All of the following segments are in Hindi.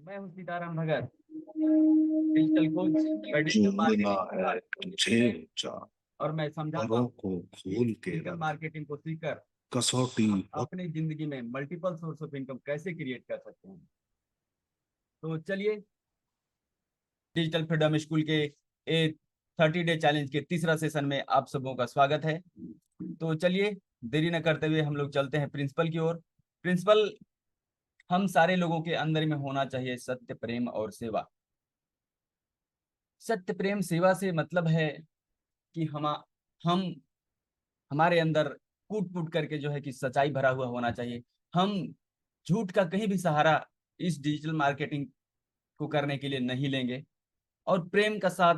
मैं हूँ सीताराम भगत, डिजिटल कोच, मैं डिजिटल चूमना है तुझे मार्केटिंग जा और मैं समझाता परों हूँ को खोल के डिजिटल रख मार्केटिंग को सीखकर कसौटी हम अब अपनी जिंदगी में मल्टीपल सोर्स ऑफ इनकम कैसे क्रिएट कर सकते हैं। तो चलिए, डिजिटल फ्रीडम स्कूल के ए 30 डे चैलेंज के तीसरा सेशन में आप सबों का स्वागत है। तो चलिए, देरी न करते हुए हम लोग चलते हैं प्रिंसिपल की ओर। प्रिंसिपल, हम सारे लोगों के अंदर में होना चाहिए सत्य, प्रेम और सेवा। सत्य, प्रेम, सेवा से मतलब है कि हम हमारे अंदर कूट कूट करके जो है कि सच्चाई भरा हुआ होना चाहिए। हम झूठ का कहीं भी सहारा इस डिजिटल मार्केटिंग को करने के लिए नहीं लेंगे। और प्रेम का साथ,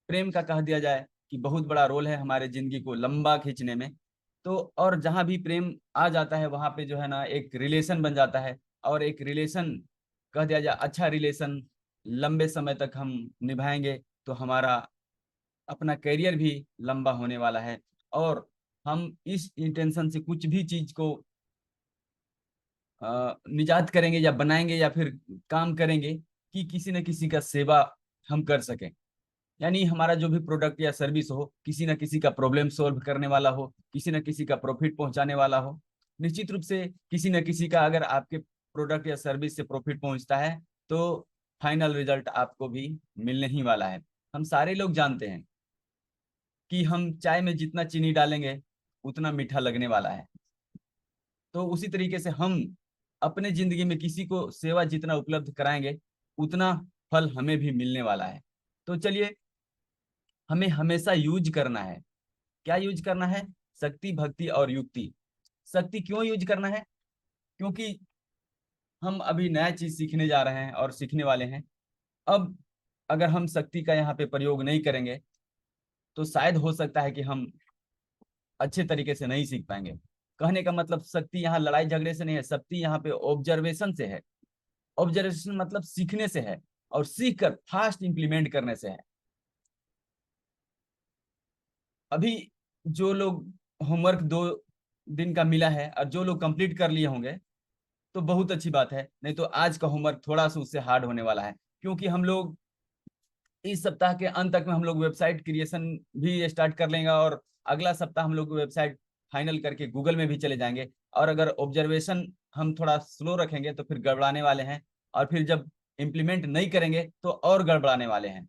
प्रेम का कह दिया जाए कि बहुत बड़ा रोल है हमारे जिंदगी को लंबा खींचने में। तो और जहां भी प्रेम आ जाता है वहां पे जो है ना एक रिलेशन बन जाता है। और एक रिलेशन, कह दिया जाए अच्छा रिलेशन, लंबे समय तक हम निभाएंगे तो हमारा अपना करियर भी लंबा होने वाला है। और हम इस इंटेंशन से कुछ भी चीज को निजात करेंगे या बनाएंगे या फिर काम करेंगे कि किसी न किसी का सेवा हम कर सकें। यानी हमारा जो भी प्रोडक्ट या सर्विस हो, किसी न किसी का प्रॉब्लम सॉल्व करने वाला हो, किसी न किसी का प्रॉफिट पहुंचाने वाला हो। निश्चित रूप से किसी न किसी का अगर आपके प्रोडक्ट या सर्विस से प्रॉफिट पहुंचता है तो फाइनल रिजल्ट आपको भी मिलने ही वाला है। हम सारे लोग जानते हैं कि हम चाय में जितना चीनी डालेंगे उतना मीठा लगने वाला है। तो उसी तरीके से हम अपने जिंदगी में किसी को सेवा जितना उपलब्ध कराएंगे उतना फल हमें भी मिलने वाला है। तो चलिए, हमें हमेशा यूज करना है। क्या यूज करना है? शक्ति, भक्ति और युक्ति। शक्ति क्यों यूज करना है? क्योंकि हम अभी नया चीज सीखने जा रहे हैं और सीखने वाले हैं। अब अगर हम शक्ति का यहाँ पे प्रयोग नहीं करेंगे तो शायद हो सकता है कि हम अच्छे तरीके से नहीं सीख पाएंगे। कहने का मतलब, शक्ति यहाँ लड़ाई झगड़े से नहीं है, शक्ति यहाँ पे ऑब्जर्वेशन से है। ऑब्जर्वेशन मतलब सीखने से है, और सीख कर फास्ट इंप्लीमेंट करने से है। अभी जो लोग होमवर्क 2 दिन का मिला है और जो लोग कंप्लीट कर लिए होंगे तो बहुत अच्छी बात है, नहीं तो आज का होमवर्क थोड़ा सा उससे हार्ड होने वाला है। क्योंकि हम लोग इस सप्ताह के अंत तक में हम लोग वेबसाइट क्रिएशन भी स्टार्ट कर लेंगे, और अगला सप्ताह हम लोग वेबसाइट फाइनल करके गूगल में भी चले जाएंगे। और अगर ऑब्जर्वेशन हम थोड़ा स्लो रखेंगे तो फिर गड़बड़ाने वाले हैं, और फिर जब इम्प्लीमेंट नहीं करेंगे तो और गड़बड़ाने वाले हैं।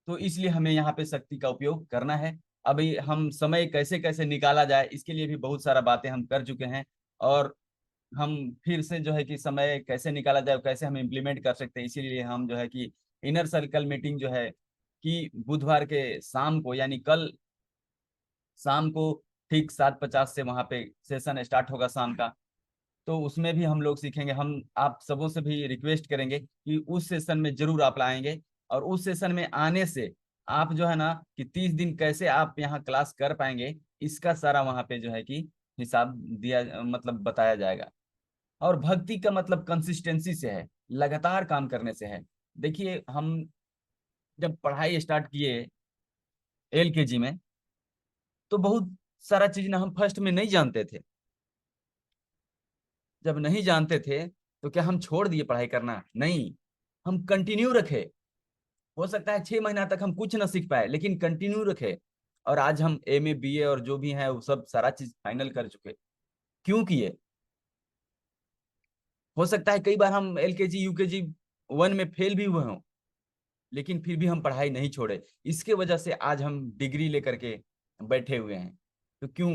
तो इसलिए हमें यहाँ पे शक्ति का उपयोग करना है। अभी हम समय कैसे कैसे निकाला जाए इसके लिए भी बहुत सारा बातें हम कर चुके हैं। और हम फिर से जो है कि समय कैसे निकाला जाए, कैसे हम इम्प्लीमेंट कर सकते हैं, इसीलिए हम जो है कि इनर सर्कल मीटिंग जो है कि बुधवार के शाम को, यानी कल शाम को ठीक 7:50 से वहां पे सेशन स्टार्ट होगा शाम का। तो उसमें भी हम लोग सीखेंगे। हम आप सबों से भी रिक्वेस्ट करेंगे कि उस सेशन में जरूर आप लाएंगे। और उस सेशन में आने से आप जो है ना कि 30 दिन कैसे आप यहाँ क्लास कर पाएंगे, इसका सारा वहां पे जो है कि हिसाब दिया, मतलब बताया जाएगा। और भक्ति का मतलब कंसिस्टेंसी से है, लगातार काम करने से है। देखिए, हम जब पढ़ाई स्टार्ट किए LKG में तो बहुत सारा चीज ना हम फर्स्ट में नहीं जानते थे। जब नहीं जानते थे तो क्या हम छोड़ दिए पढ़ाई करना? नहीं, हम कंटिन्यू रखे। हो सकता है 6 महीना तक हम कुछ ना सीख पाए, लेकिन कंटिन्यू रखे। और आज हम MA BA और जो भी है वो सब सारा चीज फाइनल कर चुके। क्यों किए? हो सकता है कई बार हम LKG UKG 1 में फेल भी हुए हों, लेकिन फिर भी हम पढ़ाई नहीं छोड़े। इसके वजह से आज हम डिग्री लेकर के बैठे हुए हैं। तो क्यों?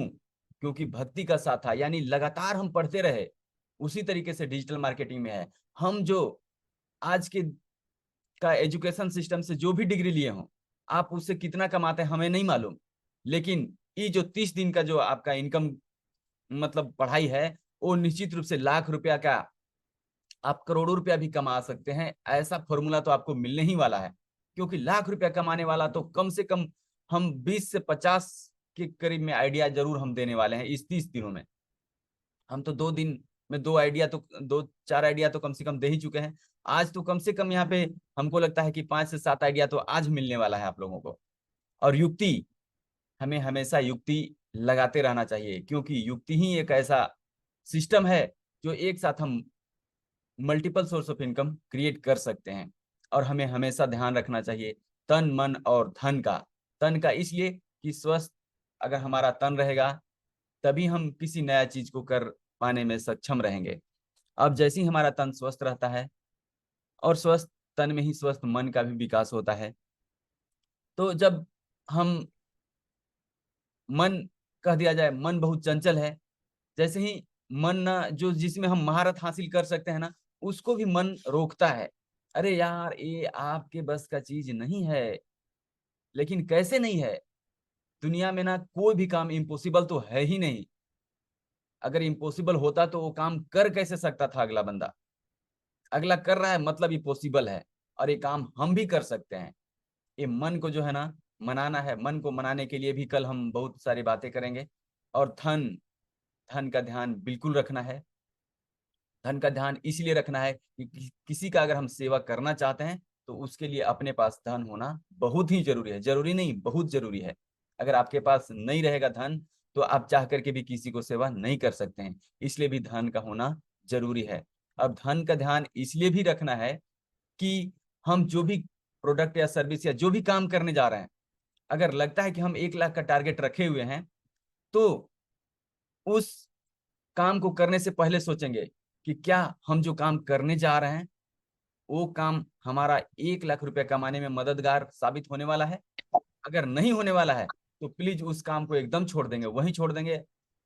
क्योंकि भक्ति का साथ था, यानी लगातार हम पढ़ते रहे। उसी तरीके से डिजिटल मार्केटिंग में है। हम जो आज के का एजुकेशन सिस्टम से जो भी डिग्री लिए हों, आप उससे कितना कमाते हैं हमें नहीं मालूम, लेकिन ये जो 30 दिन का जो आपका इनकम मतलब पढ़ाई है, वो निश्चित रूप से लाख रुपया का, आप करोड़ों रुपया भी कमा सकते हैं। ऐसा फॉर्मूला तो आपको मिलने ही वाला है। क्योंकि लाख रुपया कमाने वाला तो कम से कम हम 20 से 50 के करीब में आइडिया जरूर हम देने वाले हैं इस 30 दिनों में। हम तो 2 दिन में 2 आइडिया तो 2-4 आइडिया तो कम से कम दे ही चुके हैं। आज तो कम से कम यहाँ पे हमको लगता है कि 5 से 7 आइडिया तो आज मिलने वाला है आप लोगों को। और युक्ति, हमें हमेशा युक्ति लगाते रहना चाहिए, क्योंकि युक्ति ही एक ऐसा सिस्टम है जो एक साथ हम multiple source of income create कर सकते हैं। और हमें हमेशा ध्यान रखना चाहिए तन मन और धन का। तन का इसलिए कि स्वस्थ अगर हमारा तन रहेगा तभी हम किसी नया चीज को कर पाने में सक्षम रहेंगे। अब जैसे ही हमारा तन स्वस्थ रहता है और स्वस्थ तन में ही स्वस्थ मन का भी विकास होता है, तो जब हम मन कह दिया जाए मन बहुत चंचल है, जैसे ही मन ना जो जिसमें हम महारत हासिल कर सकते हैं ना, उसको भी मन रोकता है। अरे यार ये आपके बस का चीज नहीं है। लेकिन कैसे नहीं है? दुनिया में ना कोई भी काम इम्पॉसिबल तो है ही नहीं। अगर इम्पॉसिबल होता तो वो काम कर कैसे सकता था अगला बंदा? अगला कर रहा है मतलब ये पॉसिबल है, और ये काम हम भी कर सकते हैं। ये मन को जो है ना मनाना है। मन को मनाने के लिए भी कल हम बहुत सारी बातें करेंगे। और धन, धन का ध्यान बिल्कुल रखना है। धन का ध्यान इसलिए रखना है कि किसी का अगर हम सेवा करना चाहते हैं तो उसके लिए अपने पास धन होना बहुत ही जरूरी है। जरूरी नहीं, बहुत जरूरी है। अगर आपके पास नहीं रहेगा धन तो आप चाह करके भी किसी को सेवा नहीं कर सकते हैं। इसलिए भी धन का होना जरूरी है। अब धन का ध्यान इसलिए भी रखना है कि हम जो भी प्रोडक्ट या सर्विस या जो भी काम करने जा रहे हैं, अगर लगता है कि हम 1 लाख का टारगेट रखे हुए हैं, तो उस काम को करने से पहले सोचेंगे कि क्या हम जो काम करने जा रहे हैं वो काम हमारा 1 लाख रुपया कमाने में मददगार साबित होने वाला है। अगर नहीं होने वाला है तो प्लीज उस काम को एकदम छोड़ देंगे, वहीं छोड़ देंगे।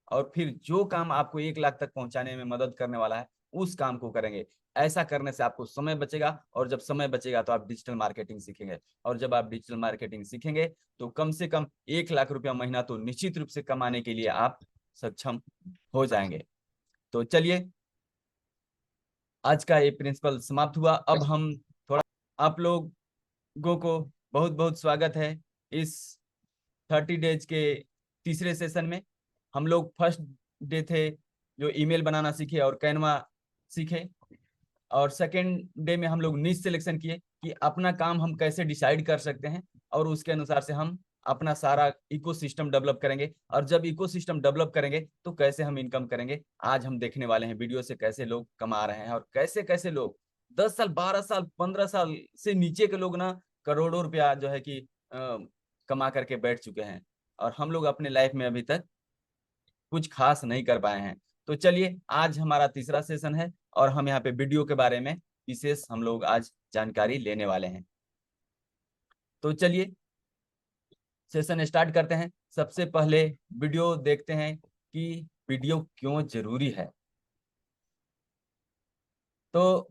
और फिर जो काम आपको 1 लाख तक पहुंचाने में मदद करने वाला है उस काम को करेंगे। ऐसा करने से आपको समय बचेगा, और जब समय बचेगा तो आप डिजिटल मार्केटिंग सीखेंगे। और जब आप डिजिटल मार्केटिंग सीखेंगे तो कम से कम 1 लाख रुपया महीना तो निश्चित रूप से कमाने के लिए आप सक्षम हो जाएंगे। तो चलिए, आज का ये प्रिंसिपल समाप्त हुआ। अब हम थोड़ा आप लोगों को बहुत बहुत स्वागत है इस 30 डेज के तीसरे सेशन में। हम लोग फर्स्ट डे थे जो ईमेल बनाना सीखे और कैनवा सीखे, और सेकेंड डे में हम लोग नीश सिलेक्शन किए कि अपना काम हम कैसे डिसाइड कर सकते हैं, और उसके अनुसार से हम अपना सारा इकोसिस्टम डेवलप करेंगे। और जब इकोसिस्टम डेवलप करेंगे तो कैसे हम इनकम करेंगे, आज हम देखने वाले हैं वीडियो से कैसे लोग कमा रहे हैं, और कैसे कैसे लोग 10 साल 12 साल 15 साल से नीचे के लोग ना करोड़ों रुपया जो है कि कमा करके बैठ चुके हैं, और हम लोग अपने लाइफ में अभी तक कुछ खास नहीं कर पाए हैं। तो चलिए, आज हमारा तीसरा सेशन है और हम यहाँ पे वीडियो के बारे में विशेष हम लोग आज जानकारी लेने वाले हैं। तो चलिए सेशन स्टार्ट करते हैं। सबसे पहले वीडियो देखते हैं कि वीडियो क्यों जरूरी है। तो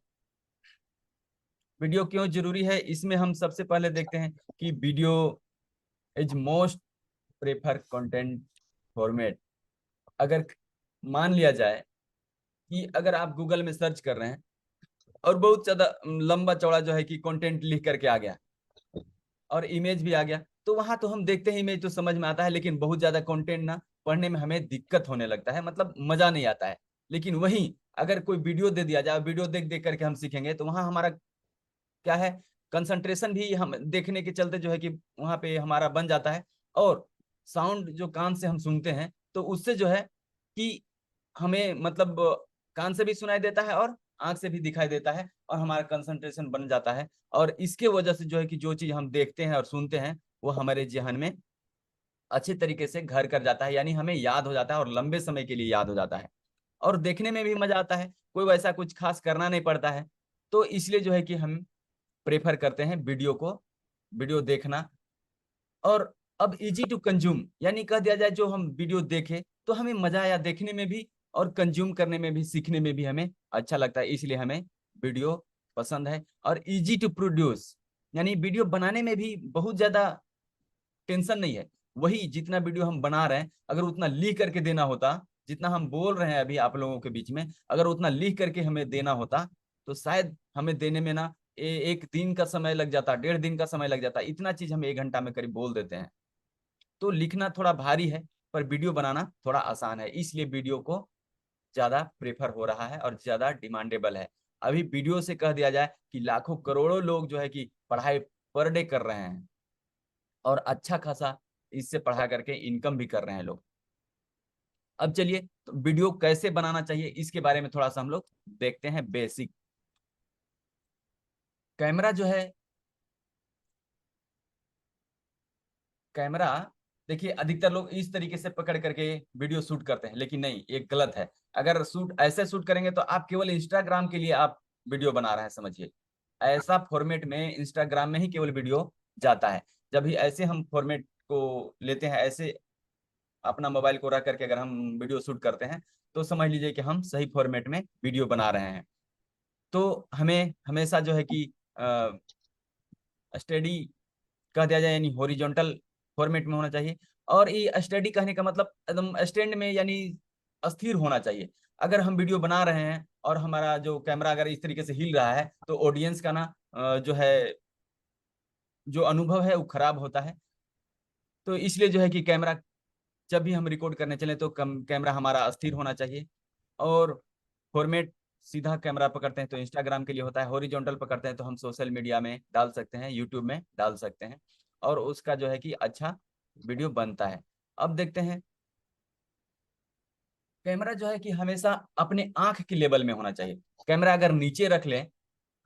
वीडियो क्यों जरूरी है, इसमें हम सबसे पहले देखते हैं कि video is most prefer content format. अगर मान लिया जाए कि अगर आप गूगल में सर्च कर रहे हैं और बहुत ज्यादा लंबा चौड़ा जो है कि कंटेंट लिख करके आ गया और इमेज भी आ गया, तो वहां तो हम देखते हैं इमेज तो समझ में आता है, लेकिन बहुत ज्यादा कंटेंट ना पढ़ने में हमें दिक्कत होने लगता है, मतलब मजा नहीं आता है। लेकिन वहीं अगर कोई वीडियो दे दिया जाए, वीडियो देख देख करके हम सीखेंगे, तो वहां हमारा क्या है, कंसंट्रेशन भी हम देखने के चलते जो है कि वहां पे हमारा बन जाता है। और साउंड जो कान से हम सुनते हैं तो उससे जो है कि हमें मतलब कान से भी सुनाई देता है और आंख से भी दिखाई देता है, और हमारा कंसंट्रेशन बन जाता है। और इसके वजह से जो है कि जो चीज हम देखते हैं और सुनते हैं वो हमारे जहन में अच्छे तरीके से घर कर जाता है, यानी हमें याद हो जाता है और लंबे समय के लिए याद हो जाता है। और देखने में भी मजा आता है, कोई वैसा कुछ खास करना नहीं पड़ता है। तो इसलिए जो है कि हम प्रेफर करते हैं वीडियो को, वीडियो देखना। और अब इजी टू कंज्यूम, यानी कह दिया जाए जो हम वीडियो देखें तो हमें मजा आया देखने में भी, और कंज्यूम करने में भी, सीखने में भी हमें अच्छा लगता है, इसलिए हमें वीडियो पसंद है। और इजी टू प्रोड्यूस, यानी वीडियो बनाने में भी बहुत ज्यादा टेंशन नहीं है। वही जितना वीडियो हम बना रहे हैं अगर उतना लिख करके देना होता, जितना हम बोल रहे हैं अभी आप लोगों के बीच में, अगर उतना लिख करके हमें देना होता तो शायद हमें देने में ना 1 दिन का समय लग जाता, 1.5 दिन का समय लग जाता। इतना चीज हम 1 घंटा में करीब बोल देते हैं। तो लिखना थोड़ा भारी है पर वीडियो बनाना थोड़ा आसान है, इसलिए वीडियो को ज्यादा प्रेफर हो रहा है और ज्यादा डिमांडेबल है। अभी वीडियो से कह दिया जाए कि लाखों करोड़ों लोग जो है कि पढ़ाई पर डे कर रहे हैं, और अच्छा खासा इससे पढ़ा करके इनकम भी कर रहे हैं लोग। अब चलिए, तो वीडियो कैसे बनाना चाहिए इसके बारे में थोड़ा सा हम लोग देखते हैं बेसिक। कैमरा जो है, कैमरा देखिए अधिकतर लोग इस तरीके से पकड़ करके वीडियो शूट करते हैं, लेकिन नहीं, ये गलत है। अगर शूट ऐसे शूट करेंगे तो आप केवल इंस्टाग्राम के लिए आप वीडियो बना रहे हैं, समझिए। ऐसा फॉर्मेट में इंस्टाग्राम में ही केवल वीडियो जाता है। जब भी ऐसे हम फॉर्मेट को लेते हैं, ऐसे अपना मोबाइल को रख करके अगर हम वीडियो शूट करते हैं, तो समझ लीजिए कि हम सही फॉर्मेट में वीडियो बना रहे हैं। तो हमें हमेशा जो है कि स्टडी कह दिया जाए, यानी हॉरिजॉन्टल फॉर्मेट में होना चाहिए। और ये स्टडी कहने का मतलब एकदम स्टैंड में, यानी अस्थिर होना चाहिए। अगर हम वीडियो बना रहे हैं और हमारा जो कैमरा अगर इस तरीके से हिल रहा है, तो ऑडियंस का ना जो है, जो अनुभव है वो खराब होता है। तो इसलिए जो है कि कैमरा, जब भी हम रिकॉर्ड करने चले तो कैमरा हमारा अस्थिर होना चाहिए। और फॉर्मेट सीधा कैमरा पकड़ते हैं तो इंस्टाग्राम के लिए होता है, हॉरिजॉन्टल पकड़ते हैं तो हम सोशल मीडिया में डाल सकते हैं, यूट्यूब में डाल सकते हैं, और उसका जो है कि अच्छा वीडियो बनता है। अब देखते हैं, कैमरा जो है कि हमेशा अपने आंख के लेवल में होना चाहिए। कैमरा अगर नीचे रख लें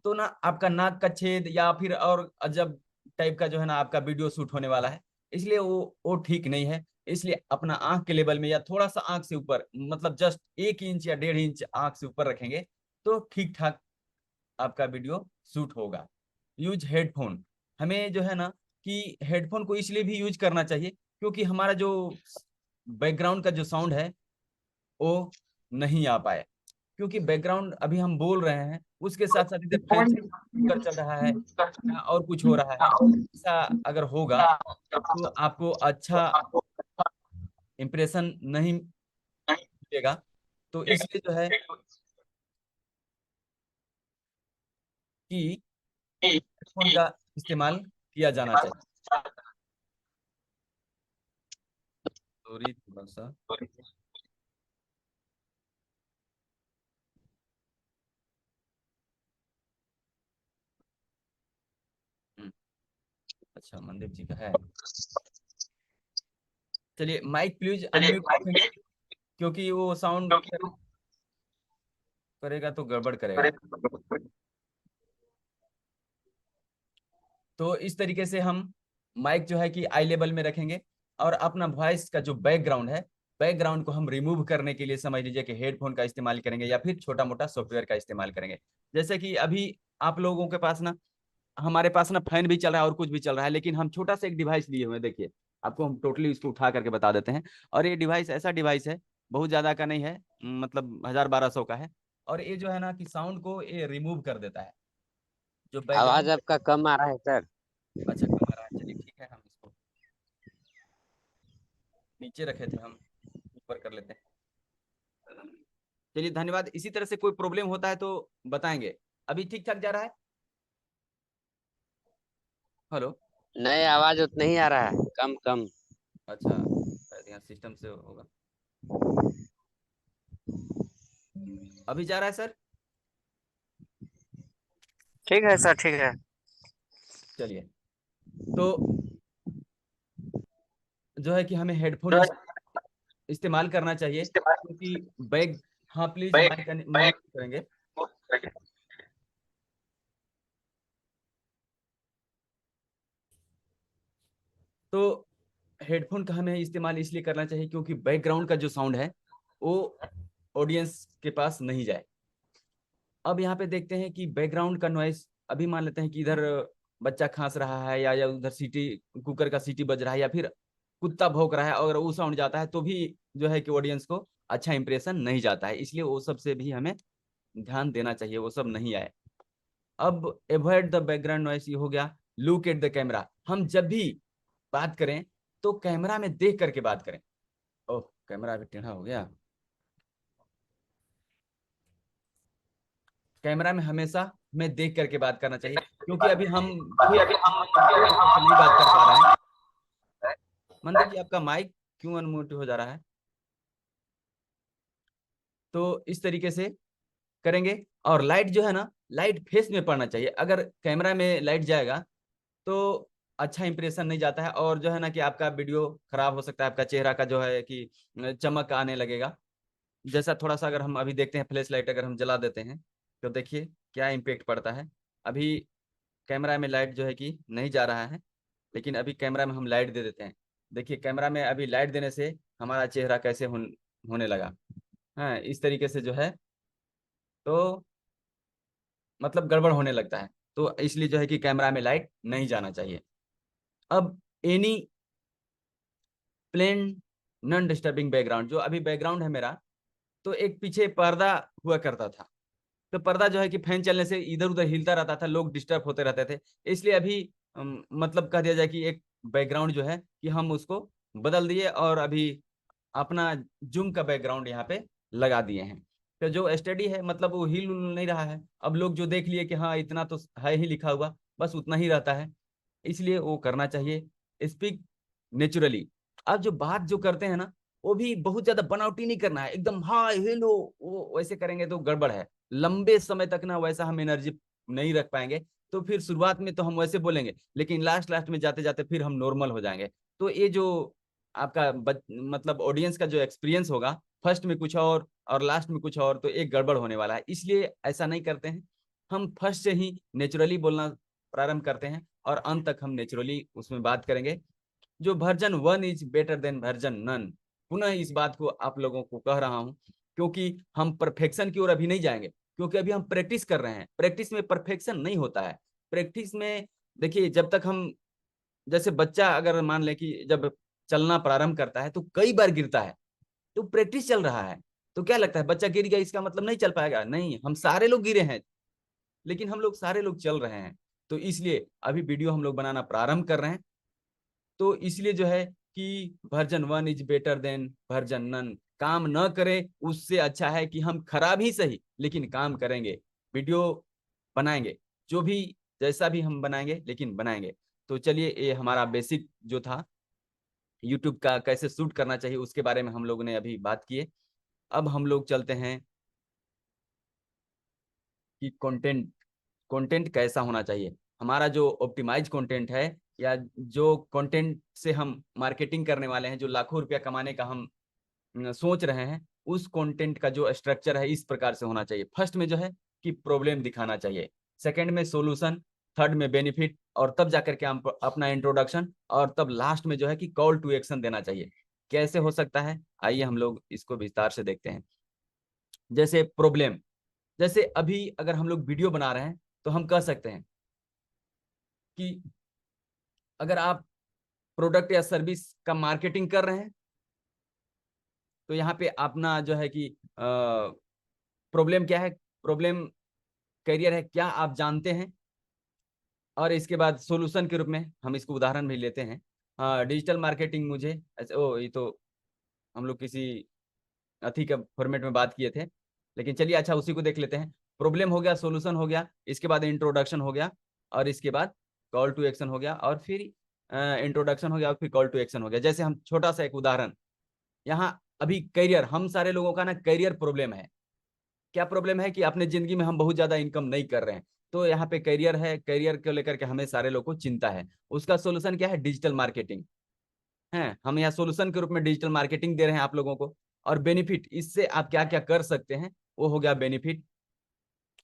तो ना आपका नाक का छेद या फिर और अजब टाइप का जो है ना आपका वीडियो शूट होने वाला है। इसलिए वो ठीक नहीं है। इसलिए अपना आंख के लेवल में या थोड़ा सा आंख से ऊपर, मतलब जस्ट 1 इंच या 1.5 इंच आंख से ऊपर रखेंगे तो ठीक ठाक आपका वीडियो शूट होगा। यूज हेडफोन, हमें जो है ना कि हेडफोन को इसलिए भी यूज करना चाहिए क्योंकि हमारा जो बैकग्राउंड का जो साउंड है वो नहीं आ पाए। क्योंकि बैकग्राउंड अभी हम बोल रहे हैं, उसके साथ साथ इधर फैन स्पीकर चल रहा है या और कुछ हो रहा है। ऐसा अगर होगा तो आपको अच्छा इम्प्रेशन नहीं मिलेगा। तो इसलिए जो है कि हेडफोन का इस्तेमाल किया जाना चाहिए। सॉरी थोड़ा सा। हम्म, अच्छा मनदीप जी का है। चलिए माइक प्लीज अनम्यूट रखेंगे, क्योंकि वो साउंड करेगा तो गड़बड़ करेगा। तो इस तरीके से हम माइक जो है कि आई लेवल में रखेंगे, और अपना वॉइस का जो बैकग्राउंड है, बैकग्राउंड को हम रिमूव करने के लिए समझ लीजिए कि हेडफोन का इस्तेमाल करेंगे या फिर छोटा मोटा सॉफ्टवेयर का इस्तेमाल करेंगे। जैसे कि अभी आप लोगों के पास ना, हमारे पास ना फैन भी चल रहा है और कुछ भी चल रहा है, लेकिन हम छोटा सा एक डिवाइस लिए हुए हैं। देखिए, आपको हम टोटली इसको उठा करके बता देते हैं। और ये डिवाइस ऐसा डिवाइस है, बहुत ज्यादा का नहीं है, मतलब 1000-1200 का है। और ये जो है ना कि साउंड को ये रिमूव कर देता है, जो आवाज बैकग्राउंड। आपका कम आ रहा है सर। अच्छा, कम आ रहा है, चलिए ठीक है, हम इसको नीचे रखे थे, हम ऊपर कर लेते हैं। चलिए धन्यवाद। इसी तरह से कोई प्रॉब्लम होता है तो बताएंगे। अभी ठीक ठाक जा रहा है। हेलो। नए आवाज उतना ही आ रहा है, कम कम। अच्छा, शायद यहाँ सिस्टम से होगा। अभी जा रहा है सर। ठीक है सर, ठीक है। चलिए, तो जो है कि हमें हेडफोन इस्तेमाल करना चाहिए, क्योंकि बैग, हाँ प्लीज माइक म्यूट करेंगे। तो हेडफोन का हमें इस्तेमाल इसलिए करना चाहिए क्योंकि बैकग्राउंड का जो साउंड है वो ऑडियंस के पास नहीं जाए। अब यहाँ पे देखते हैं कि बैकग्राउंड का नॉइस, अभी मान लेते हैं कि इधर बच्चा खांस रहा है या उधर सीटी, कुकर का सीटी बज रहा है, या फिर कुत्ता भौंक रहा है, और वो साउंड जाता है तो भी जो है कि ऑडियंस को अच्छा इंप्रेशन नहीं जाता है। इसलिए वो सब से भी हमें ध्यान देना चाहिए, वो सब नहीं आए। अब एवॉइड द बैकग्राउंड नॉइस ये हो गया। लुक एट द कैमरा, हम जब भी बात करें तो कैमरा में देख करके बात करें। ओह, कैमरा अभी टेढ़ा हो गया। कैमरा में हमेशा हमें देख करके बात करना चाहिए, क्योंकि अभी हम फेस कंट्रोल करके नहीं बात कर पा रहे हैं। मंदिर जी, आपका माइक क्यों अनम्यूट हो जा रहा है? तो इस तरीके से करेंगे। और लाइट जो है ना, लाइट फेस में पड़ना चाहिए। अगर कैमरा में लाइट जाएगा तो अच्छा इंप्रेशन नहीं जाता है, और जो है ना कि आपका वीडियो खराब हो सकता है, आपका चेहरा का जो है कि चमक आने लगेगा। जैसा थोड़ा सा अगर हम अभी देखते हैं, फ्लैश लाइट अगर हम जला देते हैं तो देखिए क्या इम्पेक्ट पड़ता है। अभी कैमरा में लाइट जो है कि नहीं जा रहा है, लेकिन अभी कैमरा में हम लाइट दे देते हैं। देखिए कैमरा में अभी लाइट देने से हमारा चेहरा कैसे होने लगा। हाँ, इस तरीके से जो है तो मतलब गड़बड़ होने लगता है। तो इसलिए जो है कि कैमरा में लाइट नहीं जाना चाहिए। अब any plain non disturbing background, जो अभी बैकग्राउंड है मेरा, तो एक पीछे पर्दा हुआ करता था। तो पर्दा जो है कि फैन चलने से इधर उधर हिलता रहता था, लोग डिस्टर्ब होते रहते थे। इसलिए अभी मतलब कह दिया जाए कि एक बैकग्राउंड जो है कि हम उसको बदल दिए और अभी अपना जूम का बैकग्राउंड यहाँ पे लगा दिए हैं। तो जो स्टडी है मतलब वो हिल उल नहीं रहा है। अब लोग जो देख लिए कि हाँ इतना तो है ही लिखा हुआ, बस उतना ही रहता है। इसलिए वो करना चाहिए, स्पीक नेचुरली। अब जो बात जो करते हैं ना, वो भी बहुत ज्यादा बनावटी नहीं करना है, एकदम हाय हेलो वो वैसे करेंगे तो गड़बड़ है। लंबे समय तक ना वैसा हम एनर्जी नहीं रख पाएंगे। तो फिर शुरुआत में तो हम वैसे बोलेंगे, लेकिन लास्ट लास्ट में जाते जाते फिर हम नॉर्मल हो जाएंगे। तो ये जो आपका मतलब ऑडियंस का जो एक्सपीरियंस होगा, फर्स्ट में कुछ और लास्ट में कुछ और, तो एक गड़बड़ होने वाला है। इसलिए ऐसा नहीं करते हैं। हम फर्स्ट से ही नेचुरली बोलना प्रारंभ करते हैं और अंत तक हम नेचुरली उसमें बात करेंगे। जो version 1 is better than version none, पुनः इस बात को आप लोगों को कह रहा हूं, क्योंकि हम परफेक्शन की ओर अभी नहीं जाएंगे, क्योंकि अभी हम प्रैक्टिस कर रहे हैं। प्रैक्टिस में परफेक्शन नहीं होता है। प्रैक्टिस में देखिए, जब तक हम, जैसे बच्चा अगर मान ले कि जब चलना प्रारंभ करता है तो कई बार गिरता है, तो प्रैक्टिस चल रहा है। तो क्या लगता है बच्चा गिर गया इसका मतलब नहीं चल पाएगा? नहीं, हम सारे लोग गिरे हैं, लेकिन हम लोग सारे लोग चल रहे हैं। तो इसलिए अभी वीडियो हम लोग बनाना प्रारंभ कर रहे हैं। तो इसलिए जो है कि version 1 is better than version none. काम न करें उससे अच्छा है कि हम खराब ही सही लेकिन काम करेंगे, वीडियो बनाएंगे, जो भी जैसा भी हम बनाएंगे लेकिन बनाएंगे। तो चलिए, ये हमारा बेसिक जो था यूट्यूब का कैसे शूट करना चाहिए उसके बारे में हम लोगों ने अभी बात की है। अब हम लोग चलते हैं कि कंटेंट कंटेंट कैसा होना चाहिए। हमारा जो ऑप्टिमाइज कंटेंट है, या जो कंटेंट से हम मार्केटिंग करने वाले हैं, जो लाखों रुपया कमाने का हम सोच रहे हैं, उस कंटेंट का जो स्ट्रक्चर है इस प्रकार से होना चाहिए। फर्स्ट में जो है कि प्रॉब्लम दिखाना चाहिए, सेकंड में सॉल्यूशन, थर्ड में बेनिफिट, और तब जाकर के हम अपना इंट्रोडक्शन, और तब लास्ट में जो है कि कॉल टू एक्शन देना चाहिए। कैसे हो सकता है, आइए हम लोग इसको विस्तार से देखते हैं। जैसे प्रॉब्लम, जैसे अभी अगर हम लोग वीडियो बना रहे हैं तो हम कह सकते हैं कि अगर आप प्रोडक्ट या सर्विस का मार्केटिंग कर रहे हैं तो यहाँ पे अपना जो है कि प्रॉब्लम क्या है, प्रॉब्लम करियर है क्या आप जानते हैं। और इसके बाद सॉल्यूशन के रूप में हम इसको उदाहरण भी लेते हैं। डिजिटल मार्केटिंग मुझे ये तो हम लोग किसी अथी के फॉर्मेट में बात किए थे, लेकिन चलिए अच्छा उसी को देख लेते हैं। प्रॉब्लम हो गया, सॉल्यूशन हो गया, इसके बाद इंट्रोडक्शन हो गया, और इसके बाद कॉल टू एक्शन हो गया, और फिर इंट्रोडक्शन हो गया, और फिर कॉल टू एक्शन हो गया। जैसे हम छोटा सा एक उदाहरण, यहाँ अभी करियर, हम सारे लोगों का ना करियर प्रॉब्लम है। क्या प्रॉब्लम है कि अपने जिंदगी में हम बहुत ज्यादा इनकम नहीं कर रहे हैं, तो यहाँ पे करियर है, करियर को लेकर के हमें सारे लोगों को चिंता है। उसका सोल्यूशन क्या है, डिजिटल मार्केटिंग है। हम यहाँ सोल्यूशन के रूप में डिजिटल मार्केटिंग दे रहे हैं आप लोगों को। और बेनिफिट, इससे आप क्या क्या कर सकते हैं, वो हो गया बेनिफिट।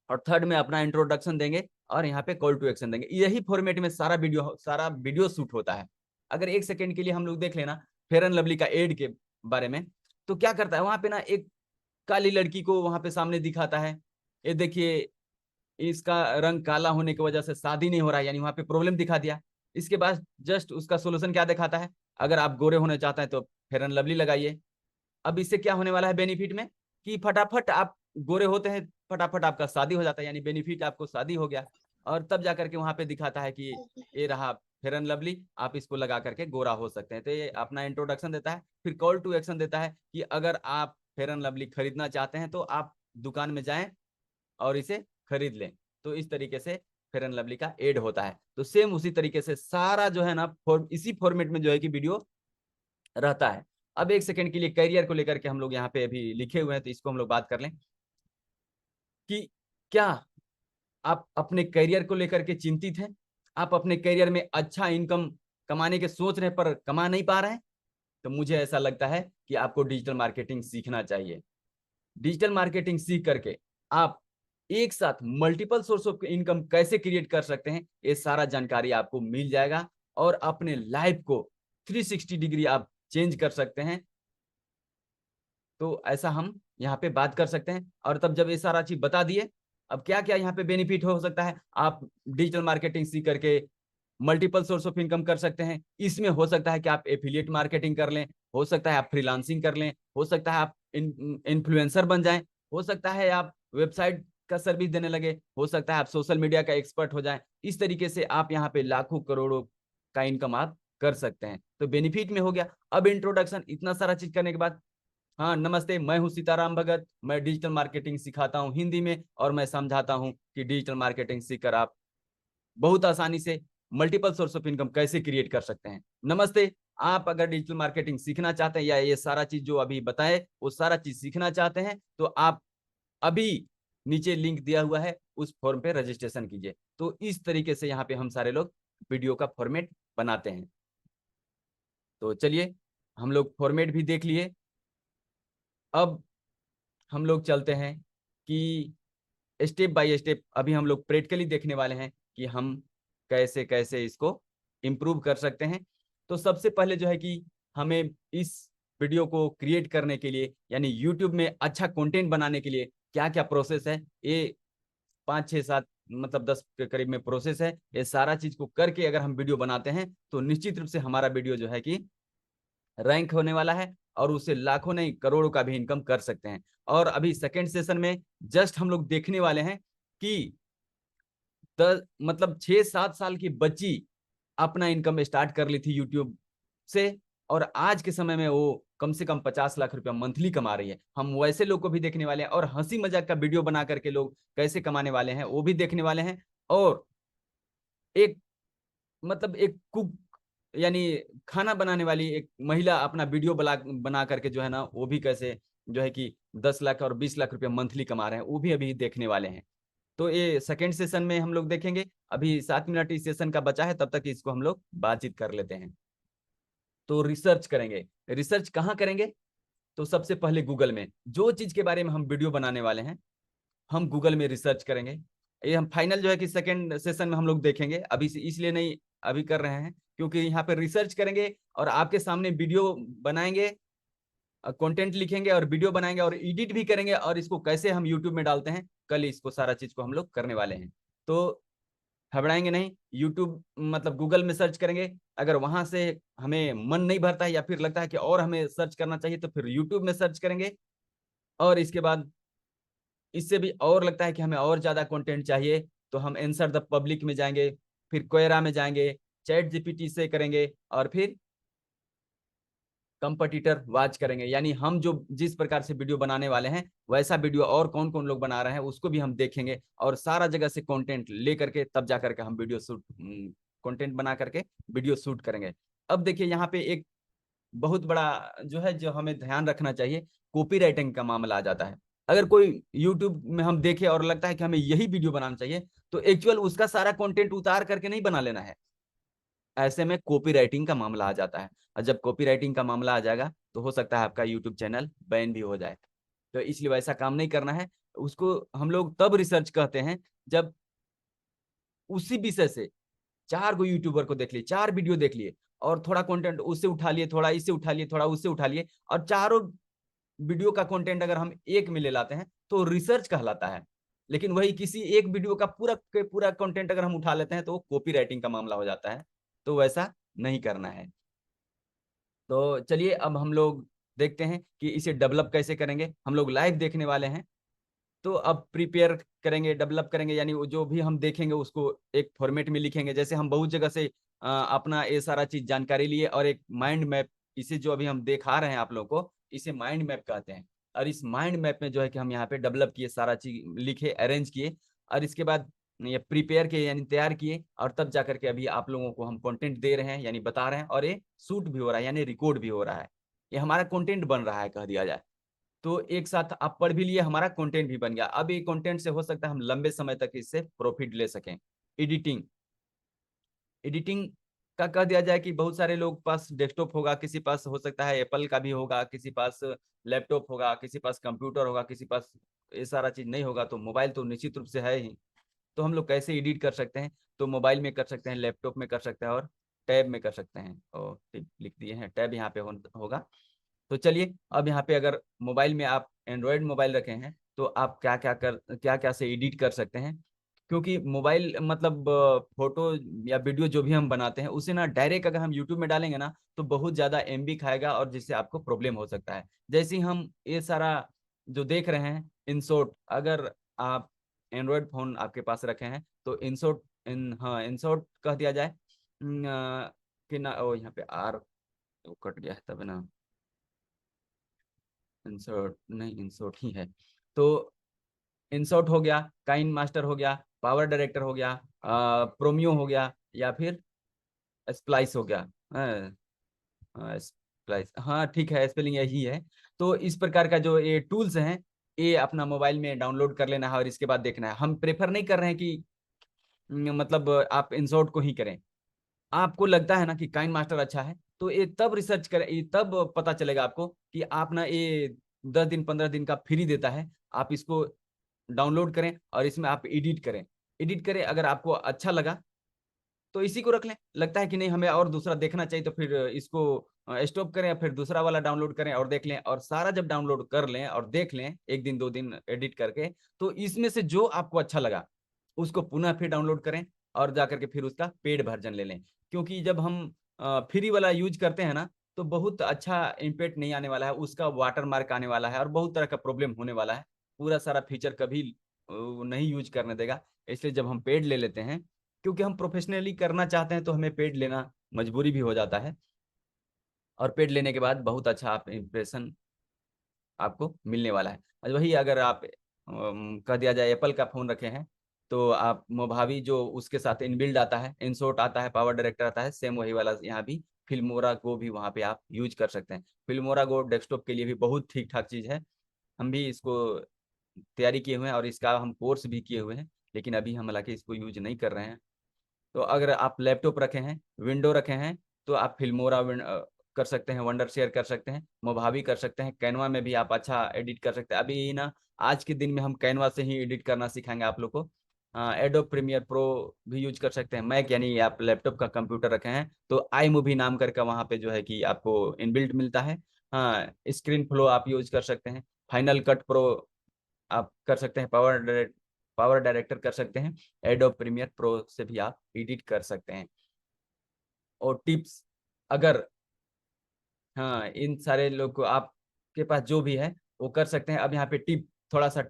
और थर्ड में अपना इंट्रोडक्शन देंगे, और यहाँ पे कॉल टू एक्शन देंगे। यही फॉर्मेट में सारा वीडियो शूट होता है। अगर एक सेकेंड के लिए हम लोग देख लेना फेयर एंड लवली का एड के बारे में, तो क्या करता है वहां पे ना, एक काली लड़की को वहां पे सामने दिखाता है, ये देखिए इसका रंग काला होने की वजह से शादी नहीं हो रहा है, यानी वहां पे प्रॉब्लम दिखा दिया। इसके बाद जस्ट उसका सोल्यूशन क्या दिखाता है, अगर आप गोरे होने चाहते हैं तो फेयर एंड लवली लगाइए। अब इससे क्या होने वाला है बेनिफिट में, कि फटाफट आप गोरे होते हैं, फटाफट आपका शादी हो जाता है, यानी बेनिफिट आपको शादी हो गया। और तब जाकर के वहां पे दिखाता है कि ये रहा फेयर एंड लवली, आप इसको लगा करके गोरा हो सकते हैं। तो ये अपना इंट्रोडक्शन देता है। फिर कॉल टू एक्शन देता है कि अगर आप फेयर एंड लवली खरीदना चाहते हैं तो आप दुकान में जाएं और इसे खरीद लें। तो इस तरीके से फेयर एंड लवली का एड होता है। तो सेम उसी तरीके से सारा जो है ना इसी फॉर्मेट में जो है कि वीडियो रहता है। अब एक सेकंड के लिए करियर को लेकर के हम लोग यहाँ पे अभी लिखे हुए हैं, तो इसको हम लोग बात कर लें कि क्या आप अपने करियर को लेकर के चिंतित हैं, आप अपने करियर में अच्छा इनकम कमाने के सोच रहे पर कमा नहीं पा रहे हैं। तो मुझे ऐसा लगता है कि आपको डिजिटल मार्केटिंग सीखना चाहिए। डिजिटल मार्केटिंग सीख करके आप एक साथ मल्टीपल सोर्स ऑफ इनकम कैसे क्रिएट कर सकते हैं, ये सारा जानकारी आपको मिल जाएगा और अपने लाइफ को 360 डिग्री आप चेंज कर सकते हैं। तो ऐसा हम यहाँ पे बात कर सकते हैं। और तब जब ये सारा चीज बता दिए, अब क्या क्या यहाँ पे बेनिफिट हो सकता है, आप डिजिटल मार्केटिंग सीख करके मल्टीपल सोर्स ऑफ इनकम कर सकते हैं। इसमें हो सकता है कि आप एफिलिएट मार्केटिंग कर लें, हो सकता है आप फ्रीलांसिंग कर लें, हो सकता है आप इन्फ्लुएंसर बन जाएं, हो सकता है आप वेबसाइट का सर्विस देने लगे, हो सकता है आप सोशल मीडिया का एक्सपर्ट हो जाएं। इस तरीके से आप यहाँ पे लाखों करोड़ों का इनकम आप कर सकते हैं। तो बेनिफिट में हो गया। अब इंट्रोडक्शन इतना सारा चीज करने के बाद, हाँ नमस्ते, मैं हूं सीताराम भगत, मैं डिजिटल मार्केटिंग सिखाता हूं हिंदी में, और मैं समझाता हूं कि डिजिटल मार्केटिंग सीखकर आप बहुत आसानी से मल्टीपल सोर्स ऑफ इनकम कैसे क्रिएट कर सकते हैं। नमस्ते, आप अगर डिजिटल मार्केटिंग सीखना चाहते हैं या ये सारा चीज जो अभी बताए वो सारा चीज सीखना चाहते हैं, तो आप अभी नीचे लिंक दिया हुआ है, उस फॉर्म पे रजिस्ट्रेशन कीजिए। तो इस तरीके से यहाँ पे हम सारे लोग वीडियो का फॉर्मेट बनाते हैं। तो चलिए, हम लोग फॉर्मेट भी देख लिए। अब हम लोग चलते हैं कि स्टेप बाय स्टेप अभी हम लोग प्रैक्टिकली देखने वाले हैं कि हम कैसे कैसे इसको इम्प्रूव कर सकते हैं। तो सबसे पहले जो है कि हमें इस वीडियो को क्रिएट करने के लिए, यानी यूट्यूब में अच्छा कंटेंट बनाने के लिए क्या क्या प्रोसेस है, ये 5 6 7 मतलब 10 के करीब में प्रोसेस है। ये सारा चीज को करके अगर हम वीडियो बनाते हैं तो निश्चित रूप से हमारा वीडियो जो है कि रैंक होने वाला है, और उससे लाखों नहीं करोड़ों का भी इनकम कर सकते हैं। और अभी सेकेंड सेशन में जस्ट हम लोग देखने वाले हैं कि मतलब 6 7 साल की बच्ची अपना इनकम स्टार्ट कर ली थी यूट्यूब से, और आज के समय में वो कम से कम 50 लाख रुपया मंथली कमा रही है। हम वैसे लोग को भी देखने वाले हैं, और हंसी मजाक का वीडियो बना करके लोग कैसे कमाने वाले हैं वो भी देखने वाले हैं। और एक मतलब एक कुक, यानी खाना बनाने वाली एक महिला अपना वीडियो बना करके जो है ना, वो भी कैसे जो है कि 10 लाख और 20 लाख रुपया मंथली कमा रहे हैं, वो भी अभी देखने वाले हैं। तो ये सेकेंड सेशन में हम लोग देखेंगे। अभी 7 मिनट इस सेशन का बचा है, तब तक इसको हम लोग बातचीत कर लेते हैं। तो रिसर्च करेंगे। रिसर्च कहाँ करेंगे? तो सबसे पहले गूगल में जो चीज के बारे में हम वीडियो बनाने वाले हैं, हम गूगल में रिसर्च करेंगे। ये हम फाइनल जो है कि सेकेंड सेशन में हम लोग देखेंगे, अभी इसलिए नहीं अभी कर रहे हैं क्योंकि यहाँ पे रिसर्च करेंगे और आपके सामने वीडियो बनाएंगे, कंटेंट लिखेंगे और वीडियो बनाएंगे और एडिट भी करेंगे, और इसको कैसे हम यूट्यूब में डालते हैं, कल इसको सारा चीज को हम लोग करने वाले हैं। तो घबराएंगे नहीं, यूट्यूब मतलब गूगल में सर्च करेंगे। अगर वहां से हमें मन नहीं भरता है या फिर लगता है कि और हमें सर्च करना चाहिए, तो फिर यूट्यूब में सर्च करेंगे। और इसके बाद इससे भी और लगता है कि हमें और ज्यादा कंटेंट चाहिए, तो हम आंसर द पब्लिक में जाएंगे, फिर कोयरा में जाएंगे, चैट जीपीटी से करेंगे, और फिर कंपटीटर वॉच करेंगे। यानी हम जो जिस प्रकार से वीडियो बनाने वाले हैं वैसा वीडियो और कौन कौन लोग बना रहे हैं उसको भी हम देखेंगे, और सारा जगह से कंटेंट ले करके तब जा करके हम वीडियो शूट कंटेंट बना करके वीडियो शूट करेंगे। अब देखिए यहाँ पे एक बहुत बड़ा जो है जो हमें ध्यान रखना चाहिए, कॉपीराइटिंग का मामला आ जाता है। अगर कोई यूट्यूब में हम देखे और लगता है कि हमें यही वीडियो बनाना चाहिए, तो एक्चुअल उसका सारा कंटेंट उतार करके नहीं बना लेना है। ऐसे में कॉपीराइटिंग का मामला आ जाता है, और जब कॉपीराइटिंग का मामला आ जाएगा तो हो सकता है आपका यूट्यूब चैनल बैन भी हो जाए। तो इसलिए वैसा काम नहीं करना है। उसको हम लोग तब रिसर्च कहते हैं जब उसी विषय से 4 गो यूट्यूबर को देख लिए, 4 वीडियो देख लिए, और थोड़ा कंटेंट उससे उठा लिए, थोड़ा इससे उठा लिए, थोड़ा उससे उठा लिए, और चारों वीडियो का कंटेंट अगर हम एक में ले लाते हैं तो रिसर्च कहलाता है। लेकिन वही किसी एक वीडियो का पूरा के पूरा कंटेंट अगर हम उठा लेते हैं तो वो कॉपीराइटिंग का मामला हो जाता है। तो वैसा नहीं करना है। तो चलिए अब हम लोग देखते हैं कि इसे डेवलप कैसे करेंगे। हम लोग लाइव देखने वाले हैं, तो अब प्रिपेयर करेंगे, डेवलप करेंगे, यानी वो जो भी हम देखेंगे उसको एक फॉर्मेट में लिखेंगे। जैसे हम बहुत जगह से अपना ये सारा चीज जानकारी लिए, और एक माइंड मैप, इसे जो अभी हम दिखा रहे हैं आप लोगों को, इसे माइंड मैप कहते हैं। और इस माइंड मैप में जो है कि हम यहाँ पे डेवलप किए, सारा चीज लिखे, अरेंज किए, और इसके बाद ये प्रिपेयर किए यानी तैयार किए, और तब जाकर के अभी आप लोगों को हम कंटेंट दे रहे हैं यानी बता रहे हैं, और ये शूट भी हो रहा है यानी रिकॉर्ड भी हो रहा है। ये हमारा कंटेंट बन रहा है कह दिया जाए। तो एक साथ आप पढ़ भी लिए, हमारा कंटेंट भी बन गया। अब ये कंटेंट से हो सकता है हम लंबे समय तक इससे प्रॉफिट ले सकें। एडिटिंग, एडिटिंग का कह दिया जाए कि बहुत सारे लोग पास डेस्कटॉप होगा, किसी पास हो सकता है एप्पल का भी होगा, किसी पास लैपटॉप होगा, किसी पास कंप्यूटर होगा, किसी पास ये सारा चीज नहीं होगा, तो मोबाइल तो निश्चित रूप से है ही। तो हम लोग कैसे एडिट कर सकते हैं? तो मोबाइल में कर सकते हैं, लैपटॉप में कर सकते हैं, और टैब में कर सकते हैं। और लिख दिए हैं टैब यहाँ पे होगा। तो चलिए, अब यहाँ पे अगर मोबाइल में आप एंड्रॉयड मोबाइल रखे हैं तो आप क्या क्या से एडिट कर सकते हैं। क्योंकि मोबाइल मतलब फोटो या वीडियो जो भी हम बनाते हैं उसे ना डायरेक्ट अगर हम यूट्यूब में डालेंगे ना तो बहुत ज़्यादा एमबी खाएगा, और जिससे आपको प्रॉब्लम हो सकता है। जैसे ही हम ये सारा जो देख रहे हैं इनशॉट, अगर आप एंड्रॉयड फ़ोन आपके पास रखे हैं तो इनशॉट कह दिया जाए कि ना, ओ यहाँ पे आर कट गया है तब ना, इंसर्ट नहीं, इंसर्ट ही है। तो इंसर्ट हो गया, काइन मास्टर हो गया, पावर डायरेक्टर हो गया, प्रोमियो हो गया, या फिर स्प्लाइस हो गया। स्प्लाइस, हाँ ठीक है, स्पेलिंग यही है। तो इस प्रकार का जो ये टूल्स हैं, ये अपना मोबाइल में डाउनलोड कर लेना है और इसके बाद देखना है। हम प्रेफर नहीं कर रहे हैं कि मतलब आप इंसर्ट को ही करें। आपको लगता है ना कि काइन मास्टर अच्छा है, तो ये तब रिसर्च करें, ये तब पता चलेगा आपको कि आप ना ये 10 दिन 15 दिन का फ्री देता है, आप इसको डाउनलोड करें और इसमें आप एडिट करें। अगर आपको अच्छा लगा तो इसी को रख लें, लगता है कि नहीं हमें और दूसरा देखना चाहिए तो फिर इसको स्टॉप करें, फिर दूसरा वाला डाउनलोड करें और देख लें। और सारा जब डाउनलोड कर लें और देख लें 1 दिन 2 दिन एडिट करके, तो इसमें से जो आपको अच्छा लगा उसको पुनः फिर डाउनलोड करें और जाकर के फिर उसका पेड वर्जन ले लें। क्योंकि जब हम फ्री वाला यूज करते हैं ना तो बहुत अच्छा इम्पैक्ट नहीं आने वाला है, उसका वाटर मार्क आने वाला है और बहुत तरह का प्रॉब्लम होने वाला है। पूरा सारा फीचर कभी नहीं यूज करने देगा। इसलिए जब हम पेड ले लेते हैं, क्योंकि हम प्रोफेशनली करना चाहते हैं, तो हमें पेड लेना मजबूरी भी हो जाता है। और पेड लेने के बाद बहुत अच्छा आप इम्प्रेशन आपको मिलने वाला है। और वही अगर आप कह दिया जाए एप्पल का फ़ोन रखे हैं तो आप मोभावी जो उसके साथ इनबिल्ड आता है, इनशॉट आता है, पावर डायरेक्टर आता है, सेम वही वाला यहाँ भी फिल्मोरा गो भी वहाँ पे आप यूज कर सकते हैं। फिल्मोरा गो डेस्कटॉप के लिए भी बहुत ठीक ठाक चीज़ है। हम भी इसको तैयारी किए हुए हैं और इसका हम कोर्स भी किए हुए हैं, लेकिन अभी हम हालांकि इसको यूज नहीं कर रहे हैं। तो अगर आप लैपटॉप रखे हैं, विंडो रखे हैं, तो आप फिल्मोरा कर सकते हैं, वंडर शेयर कर सकते हैं, मोभावी कर सकते हैं, कैनवा में भी आप अच्छा एडिट कर सकते हैं। अभी ना आज के दिन में हम कैनवा से ही एडिट करना सिखाएंगे आप लोग को। एडोब प्रीमियर प्रो भी यूज कर सकते हैं। मैक यानी आप लैपटॉप का कंप्यूटर रखे हैं तो आई मूवी नाम करके वहाँ पे जो है कि आपको इनबिल्ट मिलता है। हाँ, स्क्रीन फ्लो आप यूज कर सकते हैं, फाइनल कट प्रो आप कर सकते हैं, पावर डायरेक्टर कर सकते हैं, एडोब प्रीमियर प्रो से भी आप एडिट कर सकते हैं। और टिप्स, अगर हाँ इन सारे लोग को आपके पास जो भी है वो कर सकते हैं। अब यहाँ पे टिप थोड़ा सा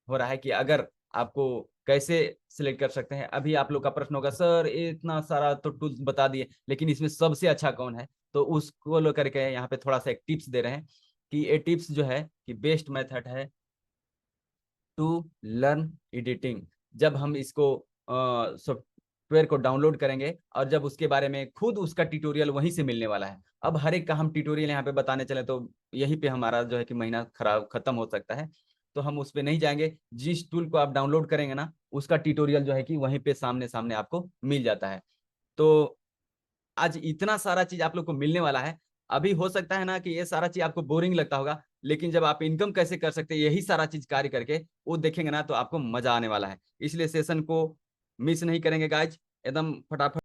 हो रहा है कि अगर आपको कैसे सिलेक्ट कर सकते हैं। अभी आप लोग का प्रश्न होगा सर इतना सारा तो टूल्स बता दिए, लेकिन इसमें सबसे अच्छा कौन है? तो उसको लेकर के यहाँ पे थोड़ा सा एक टिप्स दे रहे हैं कि ये टिप्स जो है कि बेस्ट मेथड है टू लर्न एडिटिंग। जब हम इसको सॉफ्टवेयर को डाउनलोड करेंगे और जब उसके बारे में खुद उसका ट्यूटोरियल वहीं से मिलने वाला है। अब हर एक का हम ट्यूटोरियल यहाँ पे बताने चले तो यहीं पे हमारा जो है कि महीना खत्म हो सकता है। तो हम उस पर नहीं जाएंगे। जिस टूल को आप डाउनलोड करेंगे ना उसका ट्यूटोरियल जो है कि वहीं पे सामने सामने आपको मिल जाता है। तो आज इतना सारा चीज आप लोग को मिलने वाला है। अभी हो सकता है ना कि ये सारा चीज आपको बोरिंग लगता होगा, लेकिन जब आप इनकम कैसे कर सकते हैं यही सारा चीज कार्य करके वो देखेंगे ना तो आपको मजा आने वाला है। इसलिए सेशन को मिस नहीं करेंगे गाइज, एकदम फटाफट